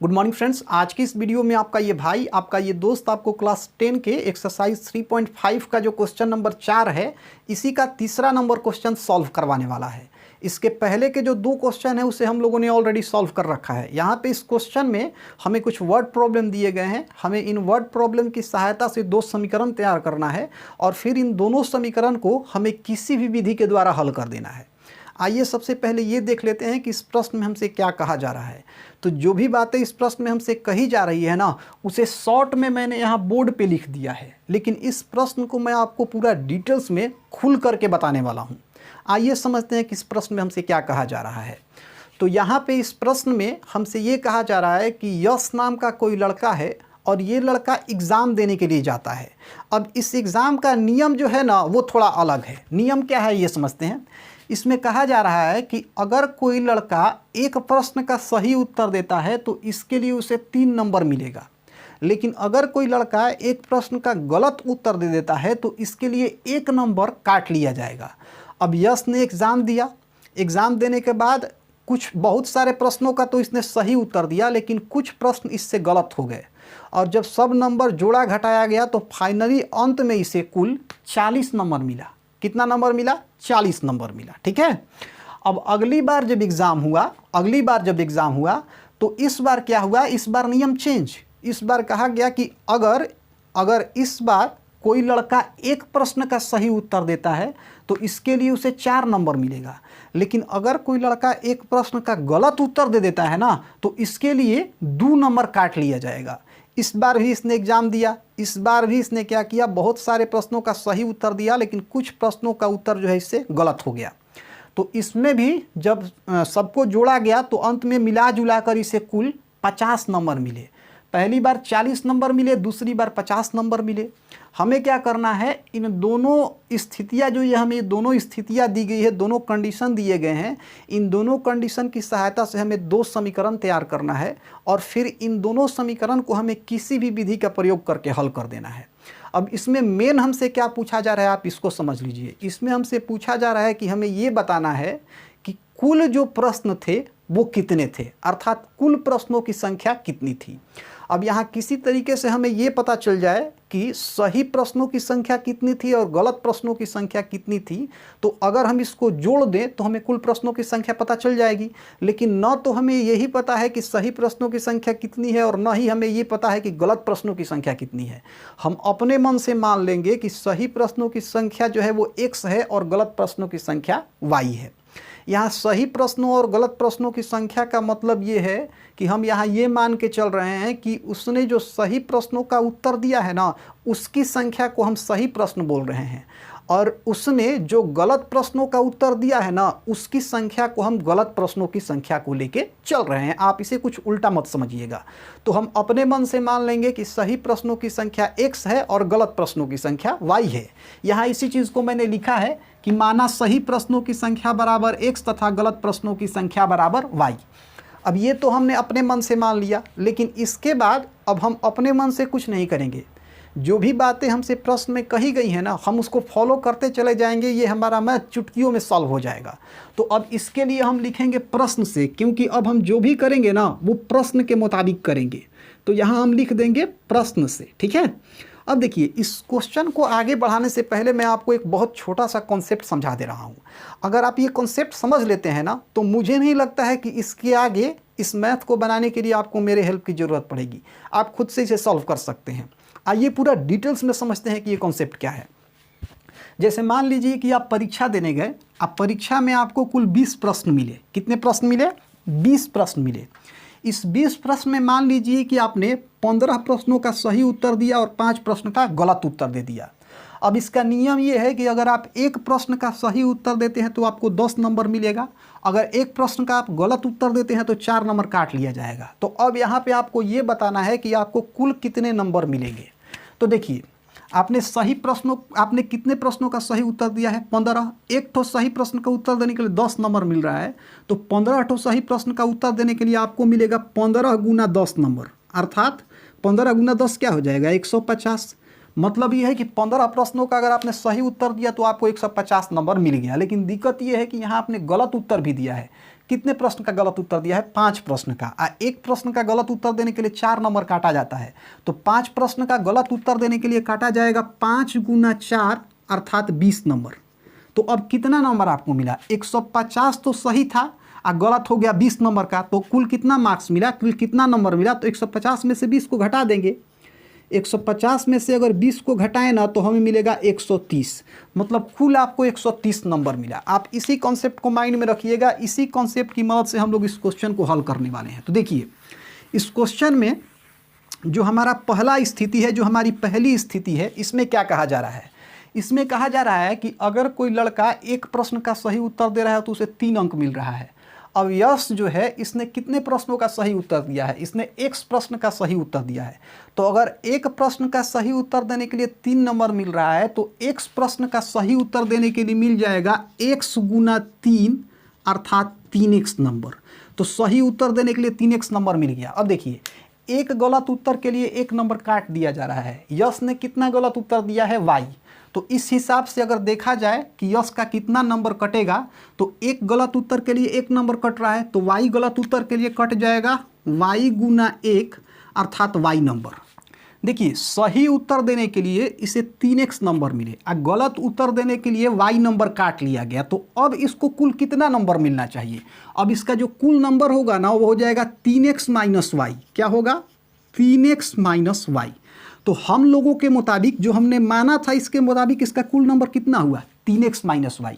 Good morning friends. आज की इस वीडियो में आपका ये भाई, आपका ये दोस्त आपको क्लास 10 के एक्सरसाइज 3.5 का जो क्वेश्चन नंबर 4 है, इसी का तीसरा नंबर क्वेश्चन सॉल्व करवाने वाला है। इसके पहले के जो दो क्वेश्चन है उसे हम लोगों ने ऑलरेडी सॉल्व कर रखा है। यहाँ पे इस क्वेश्चन में हमें कुछ वर्ड प्रॉब्लम दिए गए हैं। हमें इन वर्ड प्रॉब्लम की सहायता से दो समीकरण तैयार करना है और फिर इन दोनों समीकरण को हमें किसी भी विधि के द्वारा हल कर देना है। आइए सबसे पहले ये देख लेते हैं कि इस प्रश्न में हमसे क्या कहा जा रहा है। तो जो भी बातें इस प्रश्न में हमसे कही जा रही है ना, उसे शॉर्ट में मैंने यहाँ बोर्ड पे लिख दिया है, लेकिन इस प्रश्न को मैं आपको पूरा डिटेल्स में खुल करके बताने वाला हूँ। आइए समझते हैं कि इस प्रश्न में हमसे क्या कहा जा रहा है। तो यहाँ पे इस प्रश्न में हमसे ये कहा जा रहा है कि यश नाम का कोई लड़का है और ये लड़का एग्ज़ाम देने के लिए जाता है। अब इस एग्ज़ाम का नियम जो है ना, वो थोड़ा अलग है। नियम क्या है ये समझते हैं। इसमें कहा जा रहा है कि अगर कोई लड़का एक प्रश्न का सही उत्तर देता है तो इसके लिए उसे 3 नंबर मिलेगा, लेकिन अगर कोई लड़का एक प्रश्न का गलत उत्तर दे देता है तो इसके लिए 1 नंबर काट लिया जाएगा। अब यश ने एग्ज़ाम दिया। एग्ज़ाम देने के बाद बहुत सारे प्रश्नों का तो इसने सही उत्तर दिया, लेकिन कुछ प्रश्न इससे गलत हो गए और जब सब नंबर जोड़ा घटाया गया तो फाइनली अंत में इसे कुल 40 नंबर मिला। कितना नंबर मिला? 40 नंबर मिला। ठीक है। अब अगली बार जब एग्ज़ाम हुआ तो इस बार क्या हुआ? इस बार नियम चेंज। इस बार कहा गया कि अगर इस बार कोई लड़का एक प्रश्न का सही उत्तर देता है तो इसके लिए उसे 4 नंबर मिलेगा, लेकिन अगर कोई लड़का एक प्रश्न का गलत उत्तर दे देता है ना तो इसके लिए 2 नंबर काट लिया जाएगा। इस बार भी इसने एग्ज़ाम दिया। इस बार भी इसने क्या किया? बहुत सारे प्रश्नों का सही उत्तर दिया, लेकिन कुछ प्रश्नों का उत्तर जो है इससे गलत हो गया। तो इसमें भी जब सबको जोड़ा गया तो अंत में मिला जुला कर इसे कुल 50 नंबर मिले। पहली बार 40 नंबर मिले, दूसरी बार 50 नंबर मिले। हमें क्या करना है? इन दोनों स्थितियां जो ये हमें दोनों स्थितियां दी गई है, दोनों कंडीशन दिए गए हैं, इन दोनों कंडीशन की सहायता से हमें 2 समीकरण तैयार करना है और फिर इन दोनों समीकरण को हमें किसी भी विधि का प्रयोग करके हल कर देना है। अब इसमें मेन हमसे क्या पूछा जा रहा है, आप इसको समझ लीजिए। इसमें हमसे पूछा जा रहा है कि हमें ये बताना है कि कुल जो प्रश्न थे वो कितने थे, अर्थात कुल प्रश्नों की संख्या कितनी थी। अब यहाँ किसी तरीके से हमें ये पता चल जाए कि सही प्रश्नों की संख्या कितनी थी और गलत प्रश्नों की संख्या कितनी थी, तो अगर हम इसको जोड़ दें तो हमें कुल प्रश्नों की संख्या पता चल जाएगी। लेकिन न तो हमें यही पता है कि सही प्रश्नों की संख्या कितनी है और न ही हमें ये पता है कि गलत प्रश्नों की संख्या कितनी है। हम अपने मन से मान लेंगे कि सही प्रश्नों की संख्या जो है वो x है और गलत प्रश्नों की संख्या y है। यहाँ सही प्रश्नों और गलत प्रश्नों की संख्या का मतलब ये है कि हम यहाँ ये मान के चल रहे हैं कि उसने जो सही प्रश्नों का उत्तर दिया है ना, उसकी संख्या को हम सही प्रश्न बोल रहे हैं, और उसने जो गलत प्रश्नों का उत्तर दिया है ना, उसकी संख्या को हम गलत प्रश्नों की संख्या को लेके चल रहे हैं। आप इसे कुछ उल्टा मत समझिएगा। तो हम अपने मन से मान लेंगे कि सही प्रश्नों की संख्या x है और गलत प्रश्नों की संख्या y है। यहाँ इसी चीज़ को मैंने लिखा है कि माना सही प्रश्नों की संख्या बराबर x तथा गलत प्रश्नों की संख्या बराबर y। अब ये तो हमने अपने मन से मान लिया, लेकिन इसके बाद अब हम अपने मन से कुछ नहीं करेंगे। जो भी बातें हमसे प्रश्न में कही गई हैं ना, हम उसको फॉलो करते चले जाएंगे। ये हमारा मैथ चुटकियों में सॉल्व हो जाएगा। तो अब इसके लिए हम लिखेंगे प्रश्न से, क्योंकि अब हम जो भी करेंगे ना वो प्रश्न के मुताबिक करेंगे। तो यहाँ हम लिख देंगे प्रश्न से। ठीक है। अब देखिए, इस क्वेश्चन को आगे बढ़ाने से पहले मैं आपको एक बहुत छोटा सा कॉन्सेप्ट समझा दे रहा हूँ। अगर आप ये कॉन्सेप्ट समझ लेते हैं ना, तो मुझे नहीं लगता है कि इसके आगे इस मैथ को बनाने के लिए आपको मेरे हेल्प की ज़रूरत पड़ेगी। आप खुद से इसे सॉल्व कर सकते हैं। आइए पूरा डिटेल्स में समझते हैं कि ये कॉन्सेप्ट क्या है। जैसे मान लीजिए कि आप परीक्षा देने गए। आप परीक्षा में आपको कुल 20 प्रश्न मिले। कितने प्रश्न मिले? 20 प्रश्न मिले। इस 20 प्रश्न में मान लीजिए कि आपने 15 प्रश्नों का सही उत्तर दिया और 5 प्रश्न का गलत उत्तर दे दिया। अब इसका नियम ये है कि अगर आप एक प्रश्न का सही उत्तर देते हैं तो आपको 10 नंबर मिलेगा। अगर एक प्रश्न का आप गलत उत्तर देते हैं तो 4 नंबर काट लिया जाएगा। तो अब यहाँ पे आपको ये बताना है कि आपको कुल कितने नंबर मिलेंगे। तो देखिए, आपने कितने प्रश्नों का सही उत्तर दिया है? 15। एक ठो सही प्रश्न का उत्तर देने के लिए 10 नंबर मिल रहा है, तो 15 ठो सही प्रश्न का उत्तर देने के लिए आपको मिलेगा 15 गुना 10 नंबर, अर्थात 15 गुना 10 क्या हो जाएगा? 150। मतलब ये है कि 15 प्रश्नों का अगर आपने सही उत्तर दिया तो आपको 150 नंबर मिल गया। लेकिन दिक्कत ये है कि यहाँ आपने गलत उत्तर भी दिया है। कितने प्रश्न का गलत उत्तर दिया है? 5 प्रश्न का। एक प्रश्न का गलत उत्तर देने के लिए 4 नंबर काटा जाता है। तो 5 प्रश्न का गलत उत्तर देने के लिए काटा जाएगा 5 गुना 4 अर्थात 20 नंबर। तो अब कितना नंबर आपको मिला? 150 तो सही था और गलत हो गया 20 नंबर का, तो कुल कितना मार्क्स मिला, कुल कितना नंबर मिला? तो 150 में से 20 को घटा देंगे। 150 में से अगर 20 को घटाएं ना तो हमें मिलेगा 130, मतलब कुल आपको 130 नंबर मिला। आप इसी कॉन्सेप्ट को माइंड में रखिएगा, इसी कॉन्सेप्ट की मदद से हम लोग इस क्वेश्चन को हल करने वाले हैं। तो देखिए इस क्वेश्चन में जो हमारा पहला स्थिति है, जो हमारी पहली स्थिति है, इसमें क्या कहा जा रहा है? इसमें कहा जा रहा है कि अगर कोई लड़का एक प्रश्न का सही उत्तर दे रहा है तो उसे 3 अंक मिल रहा है। अब यश जो है इसने कितने प्रश्नों का सही उत्तर दिया है? इसने x प्रश्न का सही उत्तर दिया है। तो अगर एक प्रश्न का सही उत्तर देने के लिए 3 नंबर मिल रहा है तो x प्रश्न का सही उत्तर देने के लिए मिल जाएगा x गुना 3 अर्थात 3x नंबर। तो सही उत्तर देने के लिए 3x नंबर मिल गया। अब देखिए एक गलत उत्तर के लिए 1 नंबर काट दिया जा रहा है। यश ने कितना गलत उत्तर दिया है? y। तो इस हिसाब से अगर देखा जाए कि यश का कितना नंबर कटेगा तो एक गलत उत्तर के लिए 1 नंबर कट रहा है, तो y गलत उत्तर के लिए कट जाएगा y गुना 1 अर्थात y नंबर। देखिए सही उत्तर देने के लिए इसे 3x नंबर मिले और गलत उत्तर देने के लिए y नंबर काट लिया गया। तो अब इसको कुल कितना नंबर मिलना चाहिए? अब इसका जो कुल नंबर होगा ना वो हो जाएगा 3x माइनस वाई। क्या होगा? 3x minus Y. तो हम लोगों के मुताबिक जो हमने माना था इसके मुताबिक इसका कुल नंबर कितना हुआ? 3x minus Y.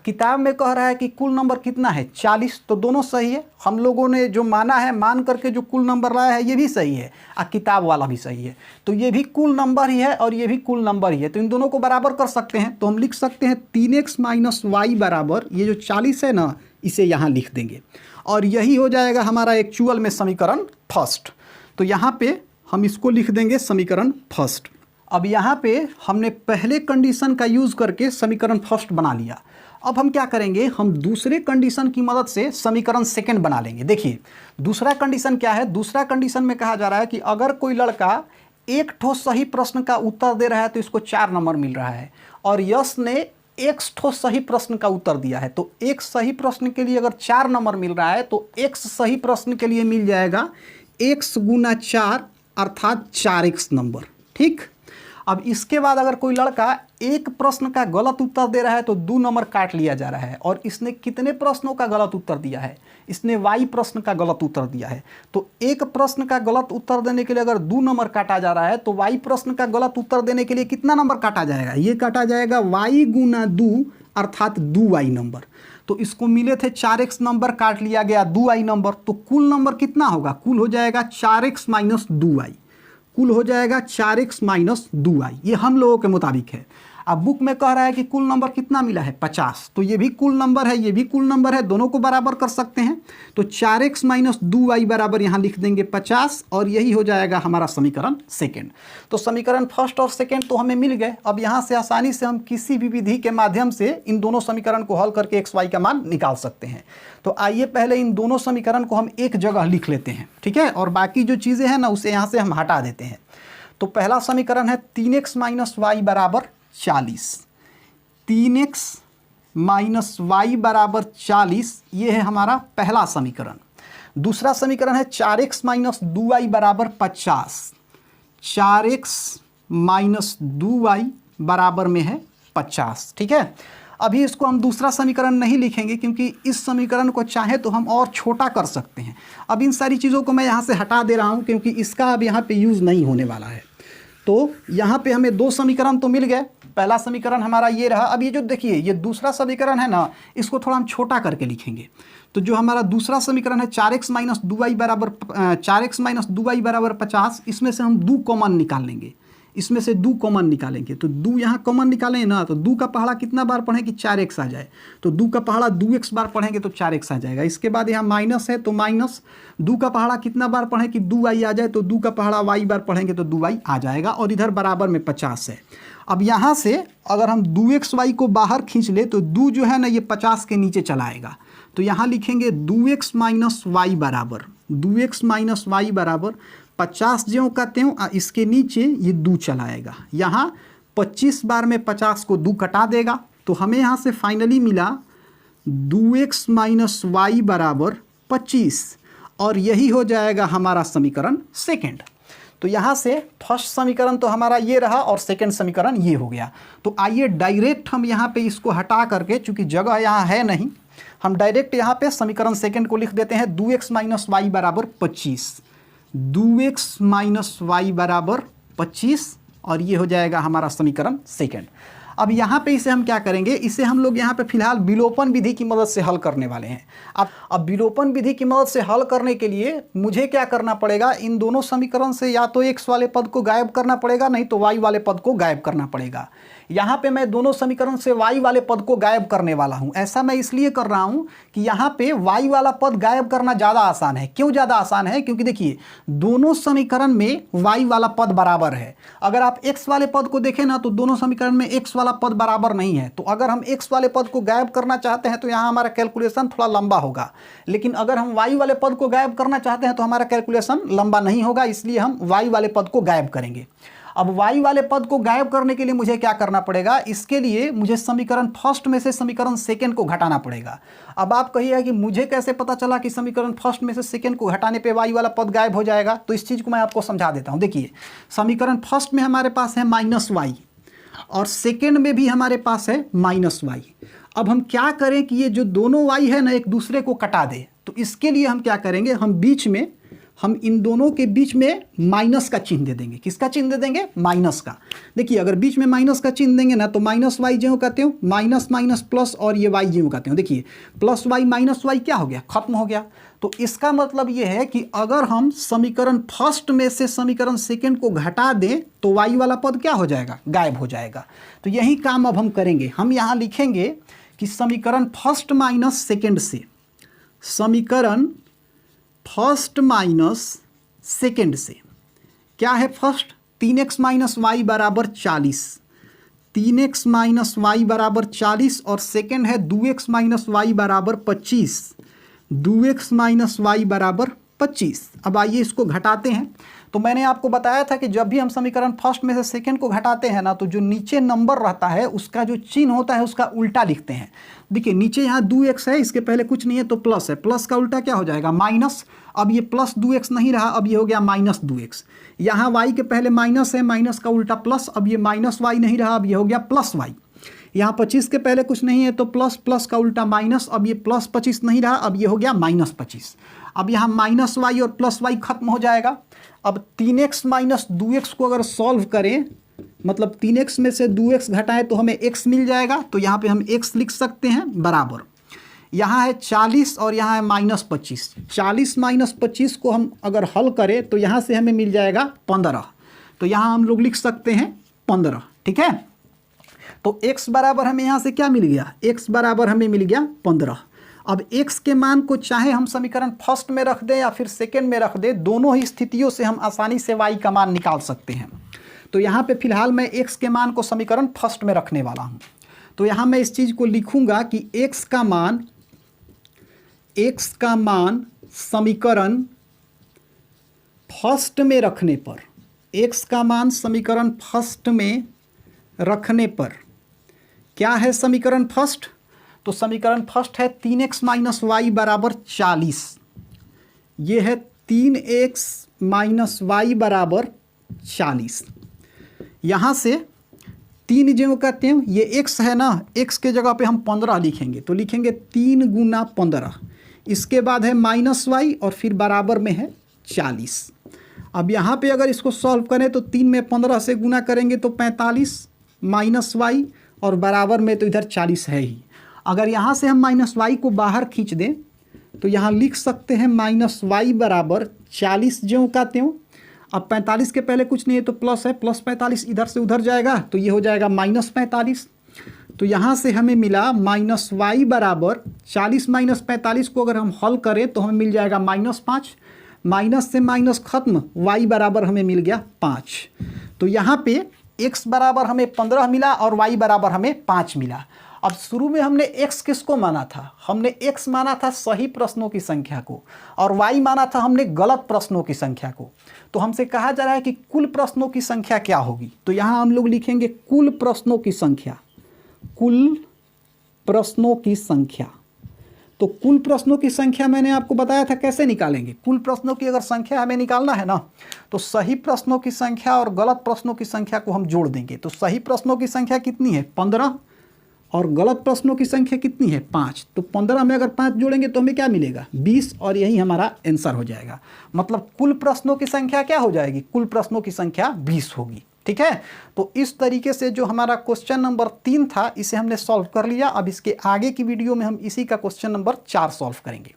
किताब में कह रहा है कि कुल नंबर कितना है? 40। तो दोनों सही है। हम लोगों ने जो माना है, मान करके जो कुल नंबर लाया है ये भी सही है और किताब वाला भी सही है। तो ये भी कुल नंबर ही है और ये भी कुल नंबर ही है। तो इन दोनों को बराबर कर सकते हैं। तो हम लिख सकते हैं 3x माइनस वाई बराबर ये जो 40 है ना, इसे यहाँ लिख देंगे और यही हो जाएगा हमारा एक्चुअल में समीकरण फर्स्ट। तो यहाँ पे हम इसको लिख देंगे समीकरण फर्स्ट। अब यहाँ पे हमने पहले कंडीशन का यूज़ करके समीकरण फर्स्ट बना लिया। अब हम क्या करेंगे? हम दूसरे कंडीशन की मदद से समीकरण सेकंड बना लेंगे। देखिए दूसरा कंडीशन क्या है? दूसरा कंडीशन में कहा जा रहा है कि अगर कोई लड़का एक ठो सही प्रश्न का उत्तर दे रहा है तो इसको 4 नंबर मिल रहा है और यश ने x ठो सही प्रश्न का उत्तर दिया है। तो एक सही प्रश्न के लिए अगर 4 नंबर मिल रहा है तो x सही प्रश्न के लिए मिल जाएगा x गुना 4 अर्थात 4x नंबर। ठीक। अब इसके बाद अगर कोई लड़का एक प्रश्न का गलत उत्तर दे रहा है तो 2 नंबर काट लिया जा रहा है और इसने कितने प्रश्नों का गलत उत्तर दिया है? इसने y प्रश्न का गलत उत्तर दिया है। तो एक प्रश्न का गलत उत्तर देने के लिए अगर 2 नंबर काटा जा रहा है तो y प्रश्न का गलत उत्तर देने के लिए कितना नंबर काटा जाएगा? ये काटा जाएगा y गुना 2 अर्थात 2y नंबर। तो इसको मिले थे 4x नंबर, काट लिया गया 2y नंबर। तो कुल नंबर कितना होगा? कुल हो जाएगा 4x माइनस 2y। कुल हो जाएगा 4x माइनस 2y। ये हम लोगों के मुताबिक है। अब बुक में कह रहा है कि कुल नंबर कितना मिला है? 50। तो ये भी कुल नंबर है, ये भी कुल नंबर है, दोनों को बराबर कर सकते हैं। तो 4x माइनस 2y बराबर यहाँ लिख देंगे 50 और यही हो जाएगा हमारा समीकरण सेकेंड। तो समीकरण फर्स्ट और सेकेंड तो हमें मिल गए। अब यहाँ से आसानी से हम किसी भी विधि के माध्यम से इन दोनों समीकरण को हल करके x y का मान निकाल सकते हैं। तो आइए पहले इन दोनों समीकरण को हम एक जगह लिख लेते हैं, ठीक है, और बाकी जो चीज़ें हैं ना उसे यहाँ से हम हटा देते हैं। तो पहला समीकरण है 3x माइनस वाई बराबर 40। 3x माइनस वाई बराबर 40, ये है हमारा पहला समीकरण। दूसरा समीकरण है 4x माइनस 2y बराबर 50। 4x माइनस 2y बराबर में है 50। ठीक है। अभी इसको हम दूसरा समीकरण नहीं लिखेंगे क्योंकि इस समीकरण को चाहे तो हम और छोटा कर सकते हैं। अब इन सारी चीज़ों को मैं यहाँ से हटा दे रहा हूँ क्योंकि इसका अब यहाँ पे यूज़ नहीं होने वाला है। तो यहाँ पे हमें 2 समीकरण तो मिल गए। पहला समीकरण हमारा ये रहा। अब ये जो देखिए ये दूसरा समीकरण है ना, इसको थोड़ा हम छोटा करके लिखेंगे। तो जो हमारा दूसरा समीकरण है 4x माइनस 2y बराबर 50, इसमें से हम 2 कॉमन निकाल लेंगे। इसमें से 2 कॉमन निकालेंगे तो 2 यहाँ कॉमन निकालें ना, तो 2 का पहाड़ा कितना बार पढ़ें कि 4x आ जाए। तो 2 का पहाड़ा 2x बार पढ़ेंगे तो 4x आ जाएगा। इसके बाद यहाँ माइनस है तो माइनस 2 का पहाड़ा कितना बार पढ़ें कि 2y आ जाए। तो 2 का पहाड़ा y बार पढ़ेंगे तो 2y आ जाएगा और इधर बराबर में 50 है। अब यहाँ से अगर हम 2xy को बाहर खींच ले तो 2 जो है ना ये 50 के नीचे चला आएगा। तो यहाँ लिखेंगे 2x माइनस वाई बराबर 2x माइनस वाई बराबर 50 ज्यों का त्यों, इसके नीचे ये 2 चला आएगा। यहाँ 25 बार में 50 को 2 कटा देगा। तो हमें यहाँ से फाइनली मिला 2x माइनस वाई बराबर 25, और यही हो जाएगा हमारा समीकरण सेकेंड। तो यहाँ से फर्स्ट समीकरण तो हमारा ये रहा और सेकेंड समीकरण ये हो गया। तो आइए डायरेक्ट हम यहाँ पे इसको हटा करके, चूंकि जगह यहाँ है नहीं, हम डायरेक्ट यहाँ पे समीकरण सेकेंड को लिख देते हैं 2x माइनस वाई बराबर 25, 2x माइनस वाई बराबर 25, और ये हो जाएगा हमारा समीकरण सेकेंड। अब यहाँ पे इसे हम क्या करेंगे, इसे हम लोग यहाँ पे फिलहाल विलोपन विधि की मदद से हल करने वाले हैं। अब विलोपन विधि की मदद से हल करने के लिए मुझे क्या करना पड़ेगा, इन दोनों समीकरण से या तो x वाले पद को गायब करना पड़ेगा, नहीं तो y वाले पद को गायब करना पड़ेगा। यहाँ पे मैं दोनों समीकरण से y वाले पद को गायब करने वाला हूँ। ऐसा मैं इसलिए कर रहा हूँ कि यहाँ पे y वाला पद गायब करना ज़्यादा आसान है। क्यों ज़्यादा आसान है? क्योंकि देखिए दोनों समीकरण में y वाला पद बराबर है। अगर आप x वाले पद को देखें ना, तो दोनों समीकरण में x वाला पद बराबर नहीं है। तो अगर हम x वाले पद को गायब करना चाहते हैं तो यहाँ हमारा कैलकुलेशन थोड़ा लंबा होगा, लेकिन अगर हम y वाले पद को गायब करना चाहते हैं तो हमारा कैलकुलेशन लंबा नहीं होगा, इसलिए हम y वाले पद को गायब करेंगे। अब y वाले पद को गायब करने के लिए मुझे क्या करना पड़ेगा, इसके लिए मुझे समीकरण फर्स्ट में से समीकरण सेकंड को घटाना पड़ेगा। अब आप कहिएगा कि मुझे कैसे पता चला कि समीकरण फर्स्ट में से सेकंड को घटाने पे y वाला पद गायब हो जाएगा? तो इस चीज़ को मैं आपको समझा देता हूँ। देखिए समीकरण फर्स्ट में हमारे पास है माइनस वाई, और सेकेंड में भी हमारे पास है माइनस वाई। अब हम क्या करें कि ये जो दोनों y है ना एक दूसरे को कटा दे। तो इसके लिए हम क्या करेंगे, हम बीच में, हम इन दोनों के बीच में माइनस का चिन्ह दे देंगे। किसका चिन्ह दे देंगे? माइनस का। देखिए अगर बीच में माइनस का चिन्ह देंगे ना, तो माइनस वाई जो कहते हो, माइनस माइनस प्लस, और ये वाई जो कहते हो। देखिए प्लस वाई माइनस वाई क्या हो गया, खत्म हो गया। तो इसका मतलब ये है कि अगर हम समीकरण फर्स्ट में से समीकरण सेकेंड को घटा दें तो वाई वाला पद क्या हो जाएगा, गायब हो जाएगा। तो यही काम अब हम करेंगे। हम यहाँ लिखेंगे कि समीकरण फर्स्ट माइनस सेकेंड से, समीकरण फर्स्ट माइनस सेकेंड से क्या है, फर्स्ट 3x माइनस वाई बराबर 40, 3x माइनस वाई बराबर 40, और सेकेंड है 2x माइनस वाई बराबर 25, 2x माइनस वाई बराबर 25। अब आइए इसको घटाते हैं। तो मैंने आपको बताया था कि जब भी हम समीकरण फर्स्ट में से सेकंड को घटाते हैं ना, तो जो नीचे नंबर रहता है उसका जो चिन्ह होता है उसका उल्टा लिखते हैं। देखिए नीचे यहाँ 2x है, इसके पहले कुछ नहीं है तो प्लस है, प्लस का उल्टा क्या हो जाएगा, माइनस। अब ये प्लस 2x नहीं रहा, अब ये हो गया माइनस 2x। यहाँ y के पहले माइनस है, माइनस का उल्टा प्लस, अब ये माइनस y नहीं रहा, अब ये हो गया प्लस y। यहाँ 25 के पहले कुछ नहीं है तो प्लस, प्लस का उल्टा माइनस, अब ये प्लस 25 नहीं रहा, अब ये हो गया माइनस 25। अब यहाँ माइनस वाई और प्लस वाई खत्म हो जाएगा। अब 3x माइनस 2x को अगर सॉल्व करें, मतलब 3x में से 2x घटाएं तो हमें x मिल जाएगा। तो यहाँ पे हम x लिख सकते हैं बराबर, यहाँ है 40 और यहाँ है माइनस 25। 40 माइनस 25 को हम अगर हल करें तो यहाँ से हमें मिल जाएगा 15। तो यहाँ हम लोग लिख सकते हैं 15, ठीक है। तो x बराबर हमें यहाँ से क्या मिल गया, x बराबर हमें मिल गया 15। अब x के मान को चाहे हम समीकरण फर्स्ट में रख दें या फिर सेकेंड में रख दें, दोनों ही स्थितियों से हम आसानी से y का मान निकाल सकते हैं। तो यहाँ पे फिलहाल मैं x के मान को समीकरण फर्स्ट में रखने वाला हूँ। तो यहाँ मैं इस चीज़ को लिखूँगा कि x का मान समीकरण फर्स्ट में रखने पर, x का मान समीकरण फर्स्ट में रखने पर क्या है समीकरण फर्स्ट, तो समीकरण फर्स्ट है 3x माइनस वाई बराबर 40। ये है 3x माइनस वाई बराबर 40। यहाँ से 3 जो कहते हैं ये x है ना, x के जगह पे हम 15 लिखेंगे। तो लिखेंगे 3 गुना 15, इसके बाद है माइनस वाई और फिर बराबर में है 40। अब यहाँ पे अगर इसको सॉल्व करें तो 3 में 15 से गुना करेंगे तो 45 माइनस वाई, और बराबर में तो इधर 40 है ही। अगर यहाँ से हम माइनस वाई को बाहर खींच दें तो यहाँ लिख सकते हैं माइनस वाई बराबर 40 जो कहते हो। अब 45 के पहले कुछ नहीं है तो प्लस है, प्लस 45 इधर से उधर जाएगा तो ये हो जाएगा माइनस 45। तो यहाँ से हमें मिला माइनस वाई बराबर 40 माइनस 45 को अगर हम हल करें तो हमें मिल जाएगा -5। माइनस से माइनस खत्म, वाई बराबर हमें मिल गया 5। तो यहाँ पे x बराबर हमें 15 मिला और y बराबर हमें 5 मिला। अब शुरू में हमने x किसको माना था, हमने x माना था सही प्रश्नों की संख्या को, और y माना था हमने गलत प्रश्नों की संख्या को। तो हमसे कहा जा रहा है कि कुल प्रश्नों की संख्या क्या होगी। तो यहाँ हम लोग लिखेंगे कुल प्रश्नों की संख्या, कुल प्रश्नों की संख्या। तो कुल प्रश्नों की संख्या मैंने आपको बताया था कैसे निकालेंगे। कुल प्रश्नों की अगर संख्या हमें निकालना है ना, तो सही प्रश्नों की संख्या और गलत प्रश्नों की संख्या को हम जोड़ देंगे। तो सही प्रश्नों की संख्या कितनी है 15 और गलत प्रश्नों की संख्या कितनी है 5। तो 15 में अगर 5 जोड़ेंगे तो हमें क्या मिलेगा 20, और यही हमारा आंसर हो जाएगा। मतलब कुल प्रश्नों की संख्या क्या हो जाएगी, कुल प्रश्नों की संख्या 20 होगी। ठीक है, तो इस तरीके से जो हमारा क्वेश्चन नंबर 3 था इसे हमने सॉल्व कर लिया। अब इसके आगे की वीडियो में हम इसी का क्वेश्चन नंबर 4 सॉल्व करेंगे।